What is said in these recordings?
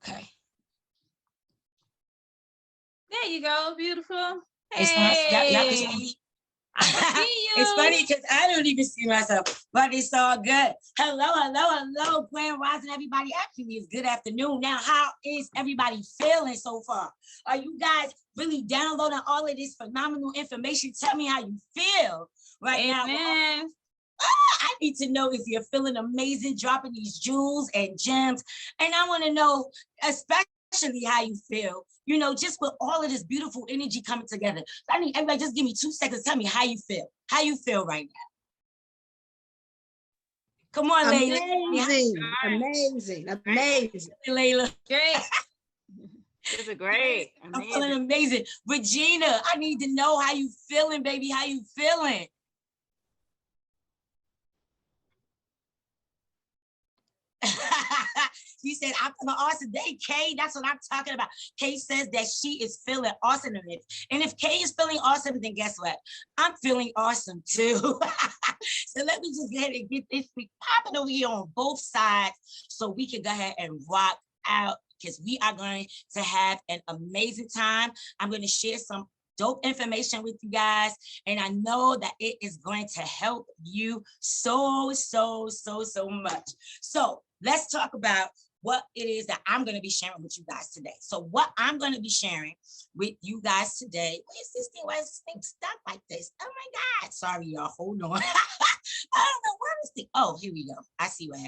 Okay. There you go, beautiful. Hey, It's me. I see you. It's funny because I don't even see myself, but it's all good. Hello, Grand Rising, everybody. Actually, it's good afternoon. Now, how is everybody feeling so far? Are you guys really downloading all of this phenomenal information? Tell me how you feel right now. I need to know if you're feeling amazing, dropping these jewels and gems. And I want to know, especially how you feel, you know, just with all of this beautiful energy coming together. I need everybody just give me 2 seconds. Tell me how you feel. How you feel right now. Come on, Layla. Amazing. Layla. Great. This is great. Amazing. I'm feeling amazing. Regina, I need to know how you feeling, baby. How you feeling? She said, I'm feeling awesome day, Kay. That's what I'm talking about. Kay says that she is feeling awesome in it. And if Kay is feeling awesome, then guess what? I'm feeling awesome too. So let me just go ahead and get this week popping over here on both sides so we can go ahead and rock out, because we are going to have an amazing time. I'm going to share some dope information with you guys, and I know that it is going to help you so much. So let's talk about what it is that I'm going to be sharing with you guys today. So what I'm going to be sharing with you guys today, why is this thing stuck like this? Oh my God, sorry y'all, hold on. I don't know where this thing, oh, here we go. I see what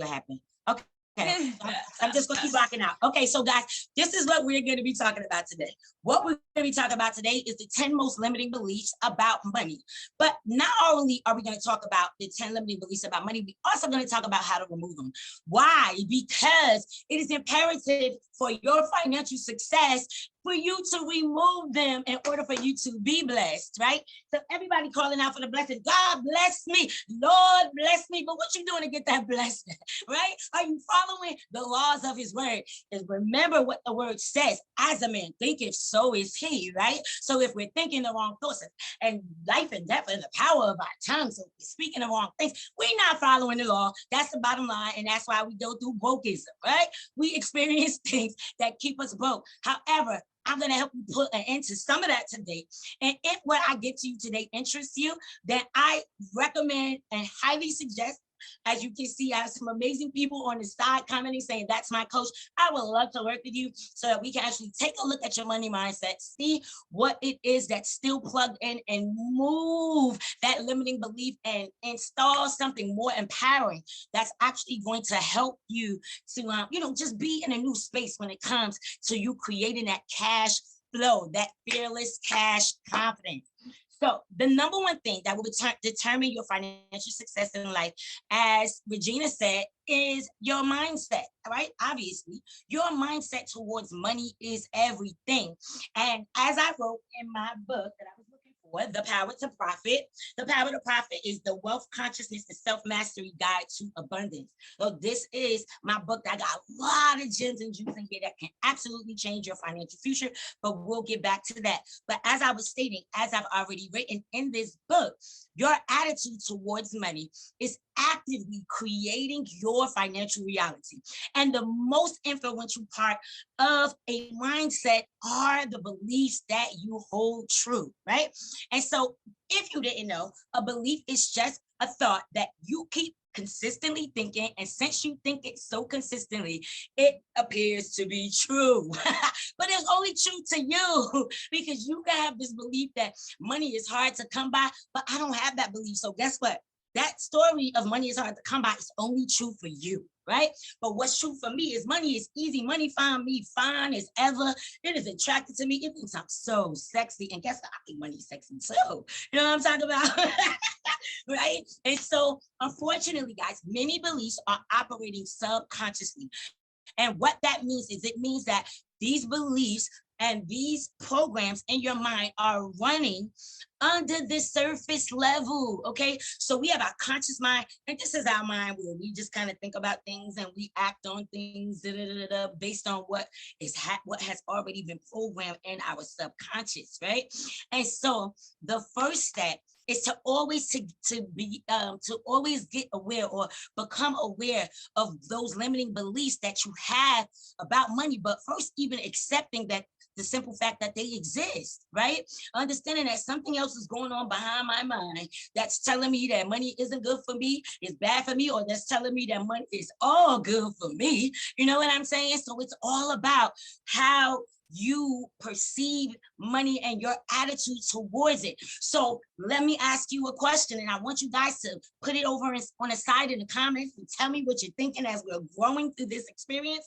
happened. Okay. Okay, I'm just gonna keep rocking out. Okay, so guys, this is what we're gonna be talking about today. What we're gonna be talking about today is the 10 most limiting beliefs about money. But not only are we gonna talk about the 10 limiting beliefs about money, we're also gonna talk about how to remove them. Why? Because it is imperative for your financial success for you to remove them in order for you to be blessed, right? So everybody calling out for the blessing. God bless me, Lord bless me. But what you doing to get that blessing, right? Are you following the laws of his word? And remember what the word says, as a man thinketh, so is he, right? So if we're thinking the wrong thoughts, and life and death and the power of our tongue, so we're speaking the wrong things, we're not following the law. That's the bottom line. And that's why we go through wokeism, right? We experience things that keep us broke. However, I'm going to help you put an end to some of that today. And if what I get to you today interests you, then I recommend and highly suggest, as you can see, I have some amazing people on the side commenting saying, that's my coach. I would love to work with you so that we can actually take a look at your money mindset, see what it is that's still plugged in, and move that limiting belief and install something more empowering that's actually going to help you to, just be in a new space when it comes to you creating that cash flow, that fearless cash confidence. So the number one thing that will determine your financial success in life, as Regina said, is your mindset, right? Obviously, your mindset towards money is everything. And as I wrote in my book that I was looking for, The Power to Profit, The Power to Profit is the Wealth Consciousness and Self-Mastery Guide to Abundance. So this is my book that got a lot of gems and juice in here that can absolutely change your financial future, but we'll get back to that. But as I was stating, as I've already written in this book, your attitude towards money is actively creating your financial reality. And the most influential part of a mindset are the beliefs that you hold true, right? And so if you didn't know, a belief is just a thought that you keep consistently thinking, and since you think it so consistently, it appears to be true. But it's only true to you, because you can have this belief that money is hard to come by, but I don't have that belief. So guess what? That story of money is hard to come by is only true for you, right? But what's true for me is money is easy. Money find me fine as ever. It is attracted to me. It thinks I'm so sexy. And guess what? I think money is sexy too. You know what I'm talking about? Right? And so, unfortunately, guys, many beliefs are operating subconsciously. And what that means is, it means that these beliefs and these programs in your mind are running under the surface level, okay? So we have our conscious mind, and this is our mind where we just kind of think about things and we act on things based on what has already been programmed in our subconscious, right? And so the first step is to always to always get aware or become aware of those limiting beliefs that you have about money. But first, even accepting that the simple fact that they exist, right? Understanding that something else is going on behind my mind that's telling me that money isn't good for me, it's bad for me, or that's telling me that money is all good for me. You know what I'm saying? So it's all about how you perceive money and your attitude towards it. So let me ask you a question, and I want you guys to put it over on the side in the comments and tell me what you're thinking as we're growing through this experience.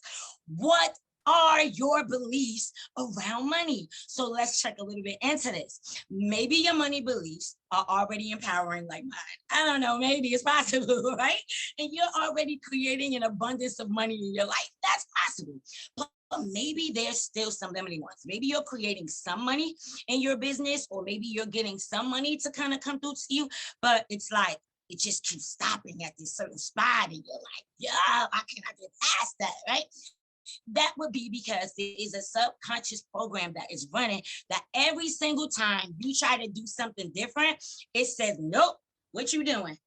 What are your beliefs around money? So let's check a little bit into this. Maybe your money beliefs are already empowering like mine. I don't know, maybe it's possible, right? And you're already creating an abundance of money in your life. That's possible. But maybe there's still some limiting ones. Maybe you're creating some money in your business, or maybe you're getting some money to kind of come through to you, but it's like, it just keeps stopping at this certain spot and you're like, yeah, I cannot get past that, right? That would be because there is a subconscious program that is running that every single time you try to do something different, it says, nope, what you doing?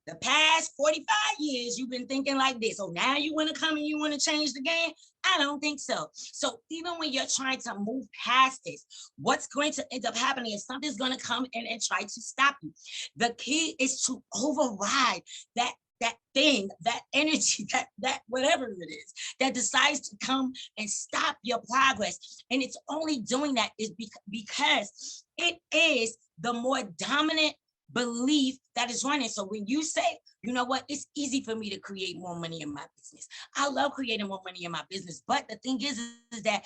The past 45 years, you've been thinking like this. So now you want to come and you want to change the game? I don't think so. So even when you're trying to move past this, what's going to end up happening is something's going to come in and try to stop you. The key is to override that thing, that energy, that whatever it is that decides to come and stop your progress. And it's only doing that is because it is the more dominant belief that is running. So when you say, you know what, it's easy for me to create more money in my business. I love creating more money in my business. But the thing is that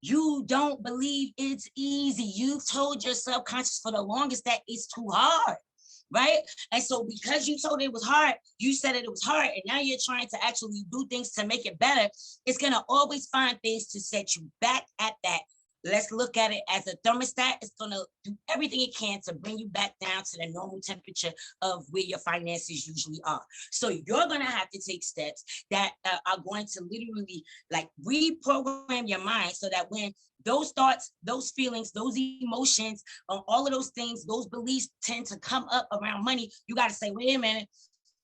you don't believe it's easy. You've told your subconscious for the longest that it's too hard. Right? And so because you told it was hard, you said it was hard, and now you're trying to actually do things to make it better, it's going to always find things to set you back at that. Let's look at it as a thermostat. It's going to do everything it can to bring you back down to the normal temperature of where your finances usually are. So you're going to have to take steps that are going to literally like reprogram your mind so that when those thoughts, those feelings, those emotions, all of those things, those beliefs tend to come up around money, you got to say, wait a minute,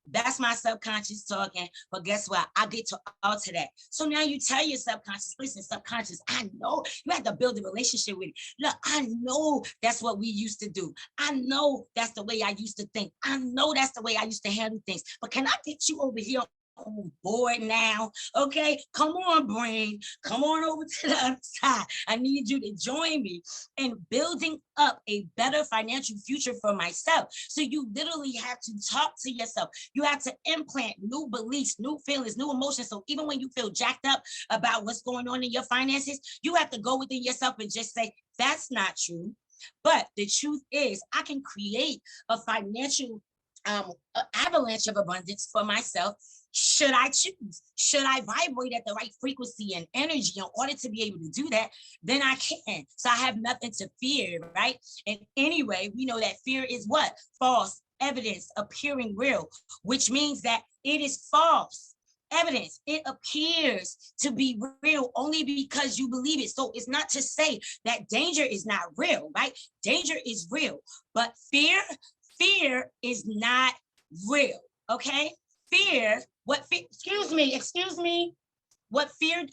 that's my subconscious talking, but guess what? I get to alter that. So now you tell your subconscious, listen, subconscious, I know you have to build a relationship with it. Look, I know that's what we used to do. I know that's the way I used to think. I know that's the way I used to handle things. But can I get you over here on board now? Okay, come on, brain. Come on over to the other side. I need you to join me in building up a better financial future for myself. So you literally have to talk to yourself. You have to implant new beliefs, new feelings, new emotions. So even when you feel jacked up about what's going on in your finances, you have to go within yourself and just say, that's not true. But the truth is, I can create a financial avalanche of abundance for myself. Should I choose? Should I vibrate at the right frequency and energy in order to be able to do that? Then I can. So I have nothing to fear, right? And anyway, we know that fear is what? False evidence appearing real, which means that it is false evidence. It appears to be real only because you believe it. So it's not to say that danger is not real, right? Danger is real, but fear is not real, okay? Fear, excuse me, what fear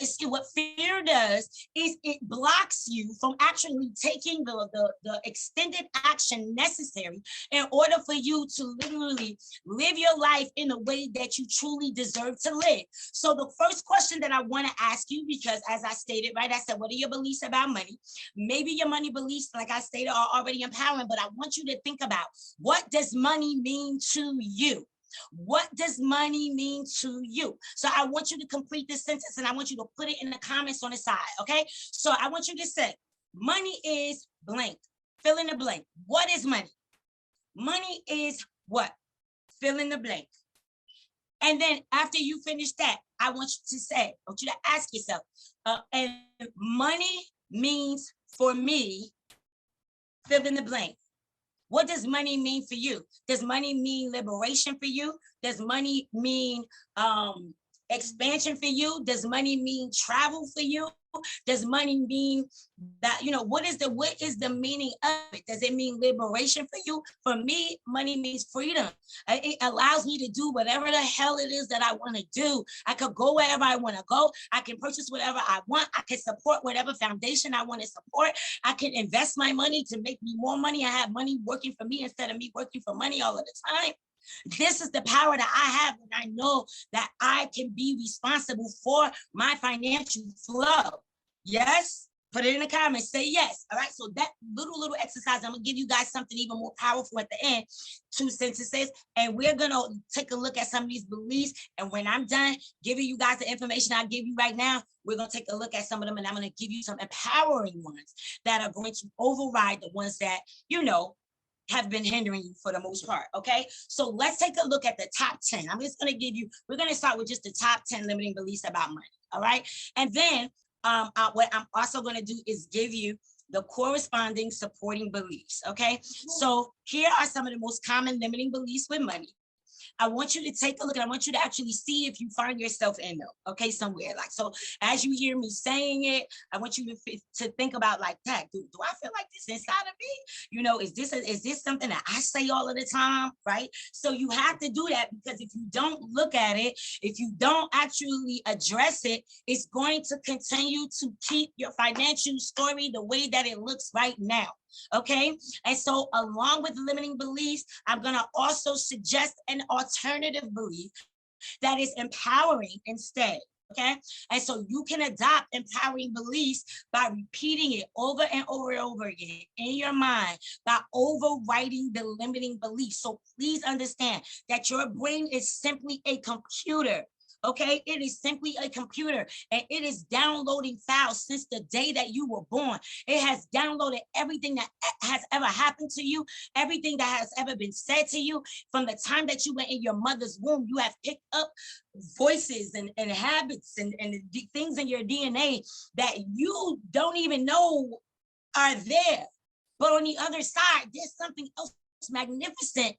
does is it blocks you from actually taking the extended action necessary in order for you to literally live your life in a way that you truly deserve to live. So the first question that I want to ask you, because as I stated, right, I said, what are your beliefs about money? Maybe your money beliefs, like I stated, are already empowering, but I want you to think about, what does money mean to you? What does money mean to you? So I want you to complete this sentence and I want you to put it in the comments on the side, okay? So I want you to say, money is blank. Fill in the blank. What is money? Money is what? Fill in the blank. And then after you finish that, I want you to ask yourself, and money means for me, fill in the blank. What does money mean for you? Does money mean liberation for you? Does money mean expansion for you? Does money mean travel for you? Does money mean that, what is the meaning of it? Does it mean liberation for you? For me, money means freedom. It allows me to do whatever the hell it is that I want to do. I could go wherever I want to go. I can purchase whatever I want. I can support whatever foundation I want to support. I can invest my money to make me more money. I have money working for me instead of me working for money all of the time. This is the power that I have, and I know that I can be responsible for my financial flow. Yes? Put it in the comments, say yes. All right, so that little exercise, I'm gonna give you guys something even more powerful at the end, 2 sentences, and we're gonna take a look at some of these beliefs, and when I'm done giving you guys the information I give you right now, we're gonna take a look at some of them, and I'm gonna give you some empowering ones that are going to override the ones that, have been hindering you for the most part, okay? So let's take a look at the top 10. I'm just gonna we're gonna start with just the top 10 limiting beliefs about money, all right? And then what I'm also gonna do is give you the corresponding supporting beliefs, okay? So here are some of the most common limiting beliefs with money. I want you to take a look, and I want you to actually see if you find yourself in them, okay, somewhere. Like, so as you hear me saying it, I want you to think about like that. Do I feel like this inside of me? Is this something that I say all of the time, right? So you have to do that, because if you don't look at it, if you don't actually address it, it's going to continue to keep your financial story the way that it looks right now. Okay, and so along with limiting beliefs, I'm going to also suggest an alternative belief that is empowering instead. Okay, and so you can adopt empowering beliefs by repeating it over and over and over again in your mind, by overwriting the limiting beliefs. So please understand that your brain is simply a computer. Okay, it is simply a computer, and it is downloading files since the day that you were born. It has downloaded everything that has ever happened to you, everything that has ever been said to you. From the time that you were in your mother's womb, you have picked up voices and habits and things in your DNA that you don't even know are there. But on the other side, there's something else magnificent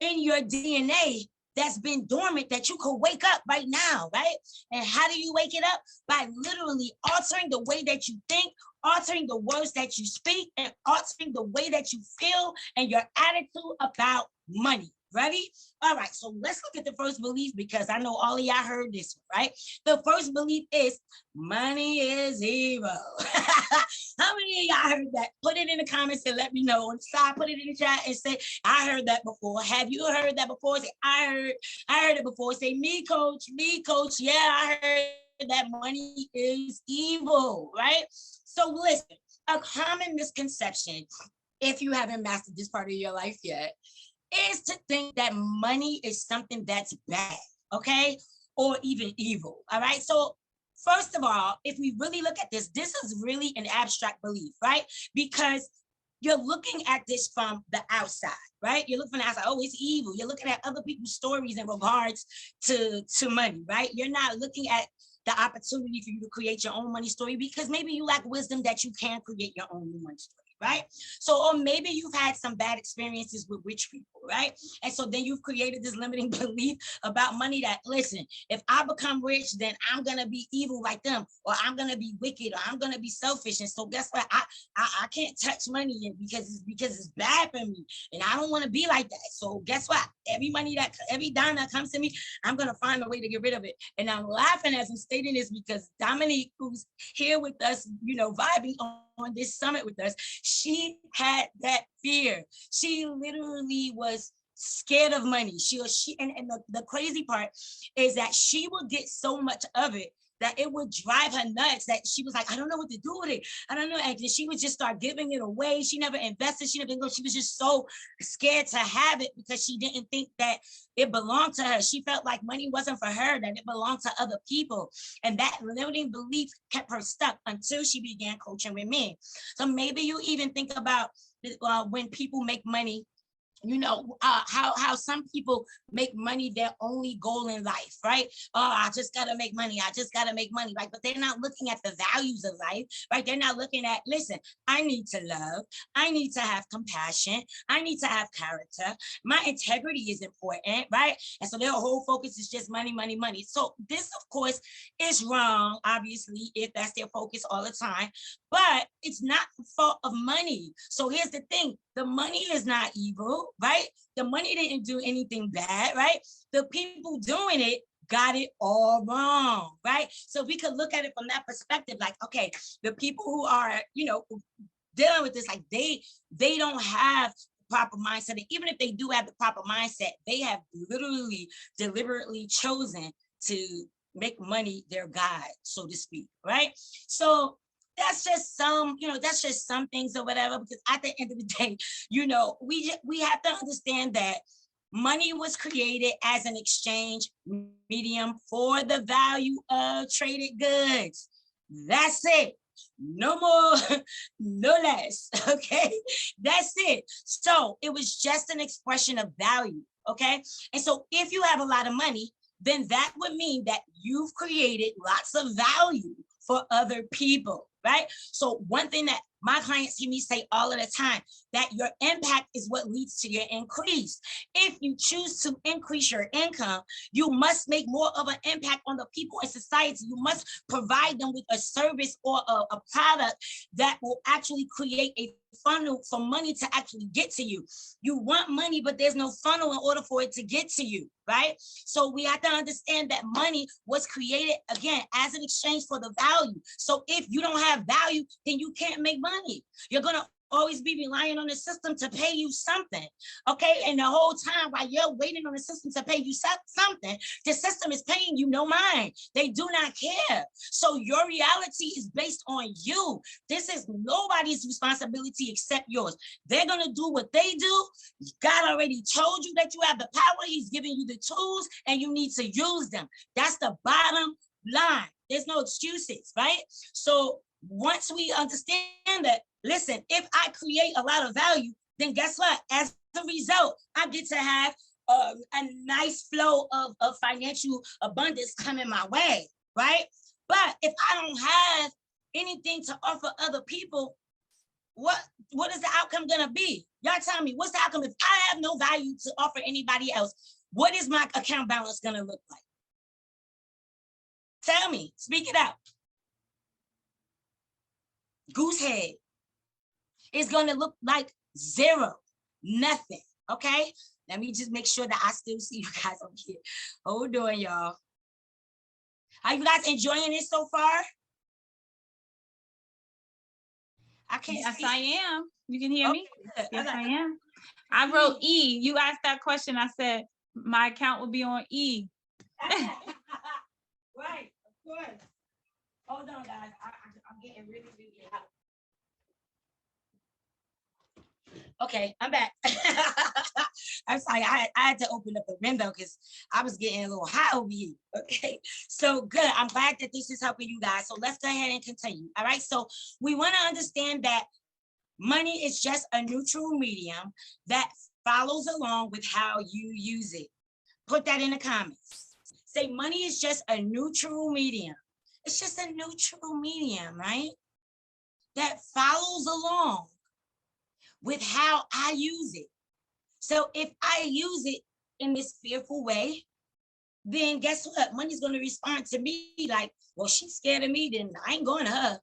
in your DNA that's been dormant that you could wake up right now, right? And how do you wake it up? By literally altering the way that you think, altering the words that you speak, and altering the way that you feel and your attitude about money. Ready? All right, so let's look at the first belief, because I know all of y'all heard this one, right? The first belief is money is evil. How many of y'all heard that? Put it in the comments and let me know. On the side, put it in the chat and say, I heard that before. Have you heard that before? Say, I heard it before. Say, me, coach. Yeah, I heard that money is evil, right? So listen, a common misconception, if you haven't mastered this part of your life yet, is to think that money is something that's bad, okay? Or even evil, all right? So first of all, if we really look at this, this is really an abstract belief, right? Because you're looking at this from the outside, right? You're looking from the outside, oh, it's evil. You're looking at other people's stories in regards to money, right? You're not looking at the opportunity for you to create your own money story, because maybe you lack wisdom that you can create your own money story, right? So, or maybe you've had some bad experiences with rich people, right? And so then you've created this limiting belief about money that, listen, if I become rich, then I'm gonna be evil like them, or I'm gonna be wicked, or I'm gonna be selfish. And so guess what? I can't touch money because it's bad for me, and I don't want to be like that. So guess what? Every dime that comes to me, I'm gonna find a way to get rid of it. And I'm laughing as I'm stating this because Dominique, who's here with us, vibing on this summit with us, she had that fear. She literally was scared of money. And the crazy part is that she would get so much of it that it would drive her nuts, that she was like, I don't know what to do with it. I don't know. And she would just start giving it away. She never invested. She was just so scared to have it because she didn't think that it belonged to her. She felt like money wasn't for her, that it belonged to other people. And that limiting belief kept her stuck until she began coaching with me. So maybe you even think about when people make money, you know, how some people make money their only goal in life, right? Oh, I just gotta make money. I just gotta make money, right? But they're not looking at the values of life, right? They're not looking at, listen, I need to love. I need to have compassion. I need to have character. My integrity is important, right? And so their whole focus is just money, money, money. So this, of course, is wrong, obviously, if that's their focus all the time. But it's not the fault of money. So here's the thing, the money is not evil, right? The money didn't do anything bad, right? The people doing it got it all wrong, right? So we could look at it from that perspective, like, okay, the people who are, you know, dealing with this, like they don't have proper mindset. And even if they do have the proper mindset, they have literally deliberately chosen to make money their God, so to speak, right? So that's just some, you know, that's just some things or whatever, because at the end of the day, you know, we have to understand that money was created as an exchange medium for the value of traded goods. That's it. No more, no less, okay? That's it. So it was just an expression of value, okay? And so if you have a lot of money, then that would mean that you've created lots of value for other people, right? So one thing that my clients hear me say all of the time, that your impact is what leads to your increase. If you choose to increase your income, you must make more of an impact on the people in society. You must provide them with a service or a product that will actually create a funnel for money to actually get to you. You want money, but there's no funnel in order for it to get to you, right? So we have to understand that money was created, again, as an exchange for the value. So if you don't have value, then you can't make money. You're going to always be relying on the system to pay you something, okay? And the whole time while you're waiting on the system to pay you something, the system is paying you no mind. They do not care. So your reality is based on you. This is nobody's responsibility except yours. They're gonna do what they do. God already told you that you have the power. He's giving you the tools and you need to use them. That's the bottom line. There's no excuses, right? So once we understand that, listen, if I create a lot of value, then guess what? As a result, I get to have a nice flow of financial abundance coming my way, right? But if I don't have anything to offer other people, what is the outcome gonna be? Y'all tell me, what's the outcome? If I have no value to offer anybody else, what is my account balance gonna look like? Tell me, speak it out. Goose head. It's gonna look like zero, nothing, okay? Let me just make sure that I still see you guys over here. Hold on, y'all. Are you guys enjoying it so far? I can't Yes, see. I am. You can hear me? Good. Yes, I am. I wrote E. You asked that question. I said, my account will be on E. Right, of course. Hold on, guys. I'm getting really, really hot. Okay, I'm back. I'm sorry, I had to open up the window because I was getting a little hot over here. Okay, so good. I'm glad that this is helping you guys. So let's go ahead and continue. All right, so we want to understand that money is just a neutral medium that follows along with how you use it. Put that in the comments. Say money is just a neutral medium. It's just a neutral medium, right? That follows along with how I use it. So if I use it in this fearful way, then guess what? Money's going to respond to me like, well, she's scared of me, then I ain't going to her.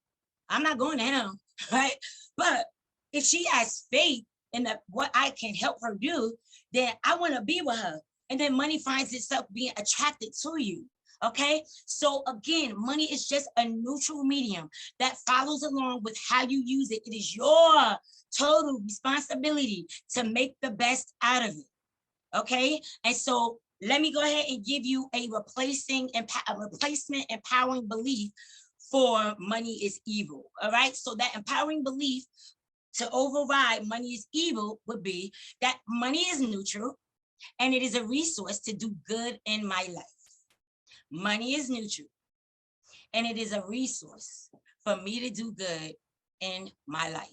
I'm not going to him, right? But if she has faith in what I can help her do, then I want to be with her. And then money finds itself being attracted to you. Okay, so again, money is just a neutral medium that follows along with how you use it. It is your total responsibility to make the best out of it. Okay, and so let me go ahead and give you a replacement empowering belief for money is evil. All right, so that empowering belief to override money is evil would be that money is neutral and it is a resource to do good in my life. Money is neutral, and it is a resource for me to do good in my life.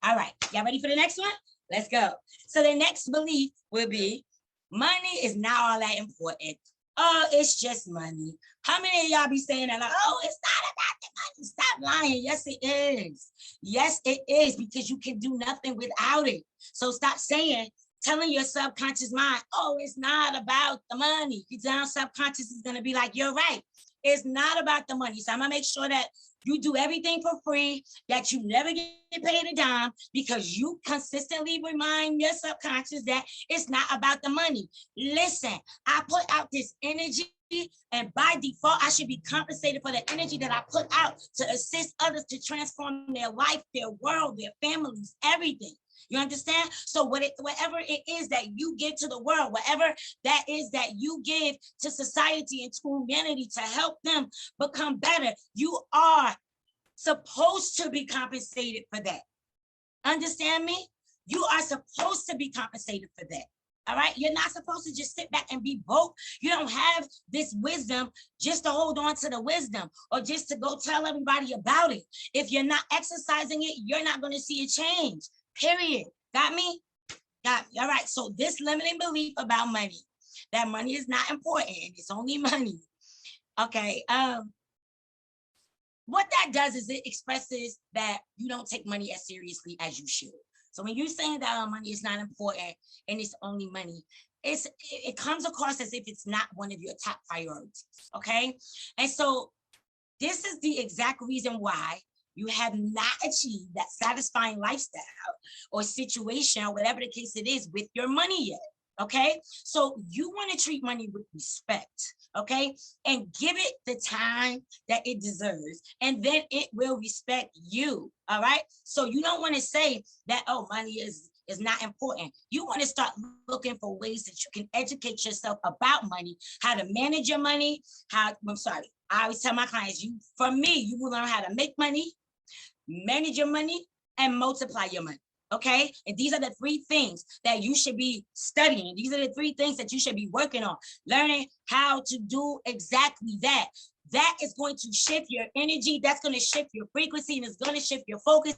All right, y'all ready for the next one? Let's go. So the next belief will be money is not all that important. Oh, it's just money. How many of y'all be saying that? Like, oh, it's not about the money. Stop lying. Yes, it is. Yes, it is, because you can do nothing without it. So stop telling your subconscious mind, oh, it's not about the money. Your down subconscious is going to be like, you're right. It's not about the money. So I'm going to make sure that you do everything for free, that you never get paid a dime, because you consistently remind your subconscious that it's not about the money. Listen, I put out this energy, and by default, I should be compensated for the energy that I put out to assist others to transform their life, their world, their families, everything. You understand? So whatever it is that you give to the world, whatever that is that you give to society and to humanity to help them become better, you are supposed to be compensated for that. Understand me? You are supposed to be compensated for that. All right. You're not supposed to just sit back and be broke. You don't have this wisdom just to hold on to the wisdom or just to go tell everybody about it. If you're not exercising it, you're not going to see a change. Period. Got me? Got me. All right. So this limiting belief about money, that money is not important, it's only money. Okay. What that does is it expresses that you don't take money as seriously as you should. So when you're saying that money is not important and it's only money, it comes across as if it's not one of your top priorities. Okay. And so this is the exact reason why you have not achieved that satisfying lifestyle or situation or whatever the case it is with your money yet. Okay, so you want to treat money with respect, okay, and give it the time that it deserves, and then it will respect you. All right, so you don't want to say that, oh, money is not important. You want to start looking for ways that you can educate yourself about money, how to manage your money. I always tell my clients, you will learn how to make money, manage your money, and multiply your money. Okay, and these are the three things that you should be studying. These are the three things that you should be working on, learning how to do exactly that. That is going to shift your energy. That's going to shift your frequency, and it's going to shift your focus,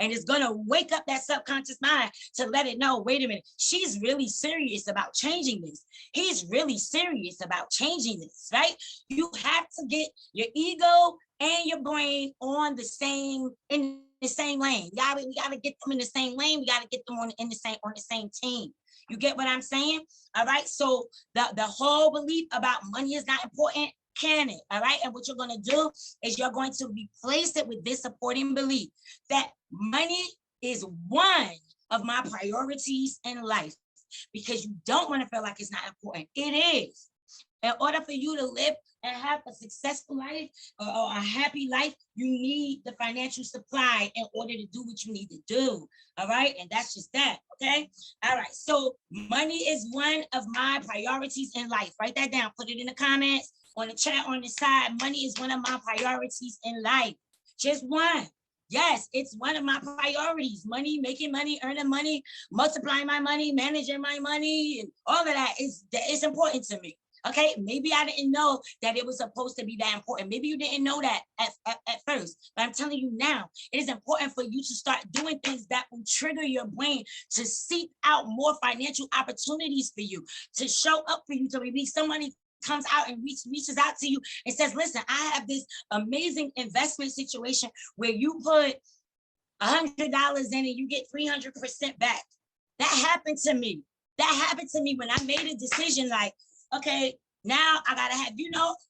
and it's going to wake up that subconscious mind to let it know, wait a minute, she's really serious about changing this. He's really serious about changing this, right? You have to get your ego and your brain on the same lane. We gotta get them in the same lane. We gotta get them on the same team. You get what I'm saying? All right. So the whole belief about money is not important, can it? All right. And what you're gonna do is you're going to replace it with this supporting belief that money is one of my priorities in life, because you don't want to feel like it's not important. It is. In order for you to live and have a successful life or a happy life, you need the financial supply in order to do what you need to do. All right. And that's just that. Okay. All right. So money is one of my priorities in life. Write that down. Put it in the comments, on the chat, on the side. Money is one of my priorities in life. Just one. Yes, it's one of my priorities. Money, making money, earning money, multiplying my money, managing my money, and all of that is important to me. Okay, maybe I didn't know that it was supposed to be that important. Maybe you didn't know that at first, but I'm telling you now, it is important for you to start doing things that will trigger your brain to seek out more financial opportunities for you, to show up for you, to maybe somebody comes out and reaches out to you and says, listen, I have this amazing investment situation where you put $100 in and you get 300% back. That happened to me. That happened to me when I made a decision like, okay, now I gotta have,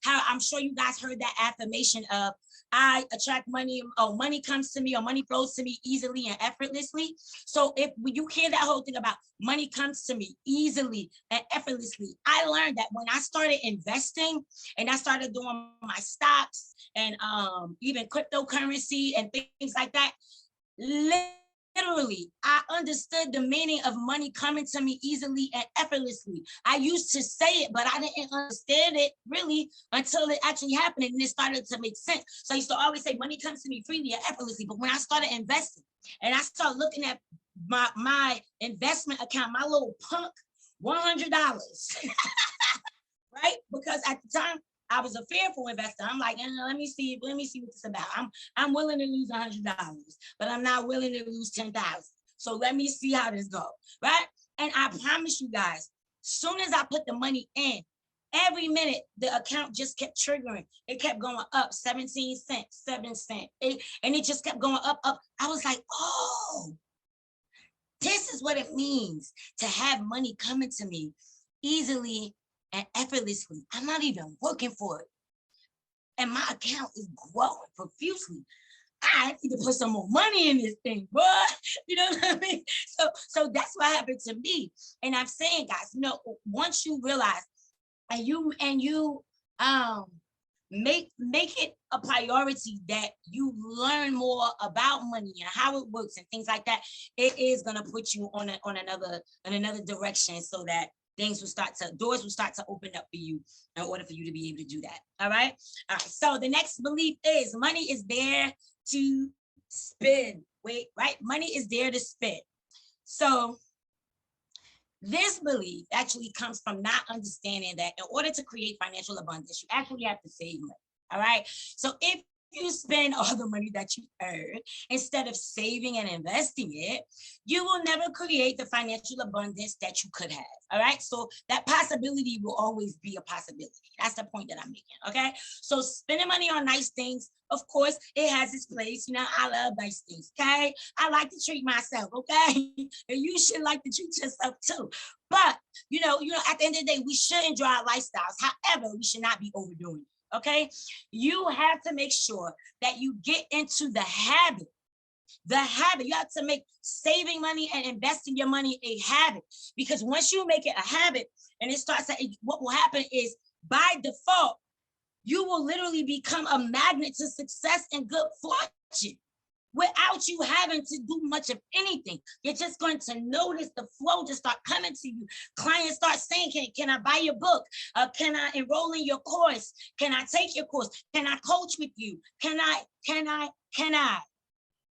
how I'm sure you guys heard that affirmation of I attract money, or money comes to me, or money flows to me easily and effortlessly. So when you hear that whole thing about money comes to me easily and effortlessly, I learned that when I started investing and I started doing my stocks and even cryptocurrency and things like that, literally, I understood the meaning of money coming to me easily and effortlessly. I used to say it, but I didn't understand it really until it actually happened and it started to make sense. So I used to always say money comes to me freely and effortlessly. But when I started investing and I started looking at my investment account, my little punk $100, right? Because at the time, I was a fearful investor. I'm like, let me see what it's about. I'm willing to lose $100, but I'm not willing to lose 10,000. So let me see how this goes, right? And I promise you guys, soon as I put the money in, every minute the account just kept triggering. It kept going up 17 cents, 7 cents, and it just kept going up, up. I was like, oh, this is what it means to have money coming to me easily and effortlessly. I'm not even working for it. And my account is growing profusely. I need to put some more money in this thing, boy. You know what I mean? So that's what happened to me. And I'm saying, guys, once you realize and you make it a priority that you learn more about money and how it works and things like that, it is gonna put you on another direction, so that doors will start to open up for you in order for you to be able to do that. All right. So the next belief is money is there to spend. Wait, right? Money is there to spend. So this belief actually comes from not understanding that in order to create financial abundance, you actually have to save money. All right. So if you spend all the money that you earn instead of saving and investing it, you will never create the financial abundance that you could have. All right. So that possibility will always be a possibility. That's the point that I'm making. Okay. So spending money on nice things, of course, it has its place. I love nice things. Okay. I like to treat myself. Okay. And you should like to treat yourself too. But, at the end of the day, we should enjoy our lifestyles. However, we should not be overdoing it. Okay, you have to make sure that you get into the habit. You have to make saving money and investing your money a habit, because once you make it a habit and it starts to, what will happen is by default, you will literally become a magnet to success and good fortune without you having to do much of anything. You're just going to notice the flow just start coming to you. Clients start saying, can I buy your book? Can I enroll in your course? Can I take your course? Can I coach with you? Can I?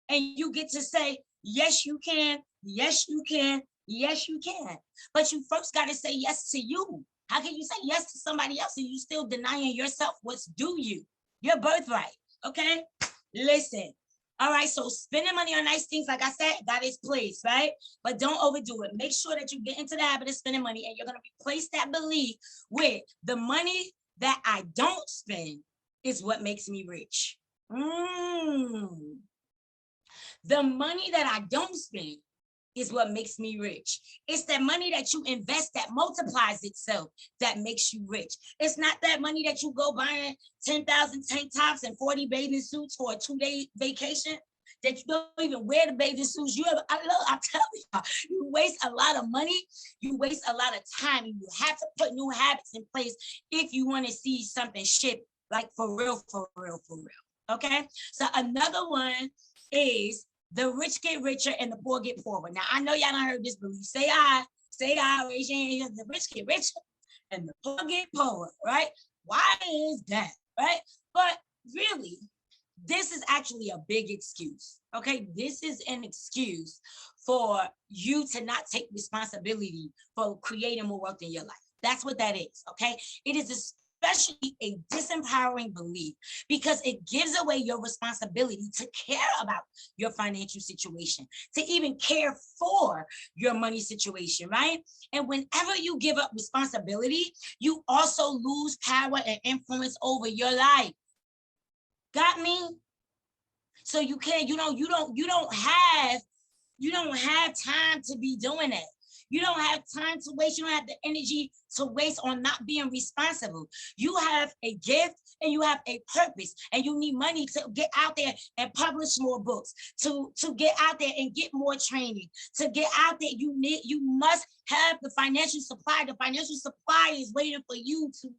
And you get to say, yes, you can. Yes, you can. Yes, you can. But you first got to say yes to you. How can you say yes to somebody else and you still denying yourself what's due you? Your birthright. Okay? Listen. All right, so spending money on nice things, like I said, that is place, right? But don't overdo it. Make sure that you get into the habit of spending money, and you're going to replace that belief with the money that I don't spend is what makes me rich. The money that I don't spend is what makes me rich. It's that money that you invest that multiplies itself that makes you rich. It's not that money that you go buying 10,000 tank tops and 40 bathing suits for a 2-day vacation that you don't even wear the bathing suits. I'm telling you, you waste a lot of money, you waste a lot of time, and you have to put new habits in place if you want to see something shift, like for real. Okay? So another one is the rich get richer and the poor get poorer. Now, I know y'all done heard this belief. Say I, raise your hand. The rich get richer and the poor get poorer, right? Why is that, right? But really, this is actually a big excuse, okay? This is an excuse for you to not take responsibility for creating more wealth in your life. That's what that is, okay? It is especially a disempowering belief because it gives away your responsibility to care about your financial situation, to even care for your money situation, right? And whenever you give up responsibility, you also lose power and influence over your life. Got me? So you can't, you don't have time to be doing that. You don't have time to waste. You don't have the energy to waste on not being responsible. You have a gift and you have a purpose, and you need money to get out there and publish more books, to get out there and get more training, to get out there. You must have the financial supply. The financial supply is waiting for you to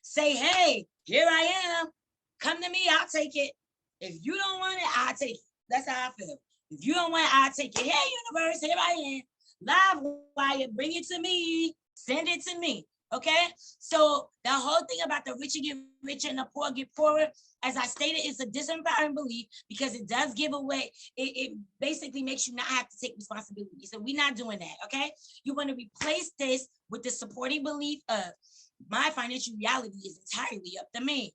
say, hey, here I am. Come to me, I'll take it. If you don't want it, I'll take it. That's how I feel. If you don't want it, I'll take it. Hey, universe, here I am. Live wire, bring it to me. Send it to me. Okay? So the whole thing about the rich get richer and the poor get poorer, as I stated, it's a disempowering belief because it does give away, it basically makes you not have to take responsibility. So we're not doing that, okay? You want to replace this with the supporting belief of my financial reality is entirely up to me.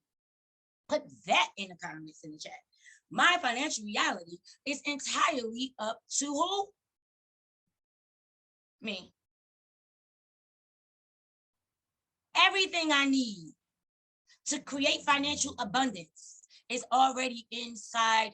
Put that in the comments in the chat. My financial reality is entirely up to who? Me. Everything I need to create financial abundance is already inside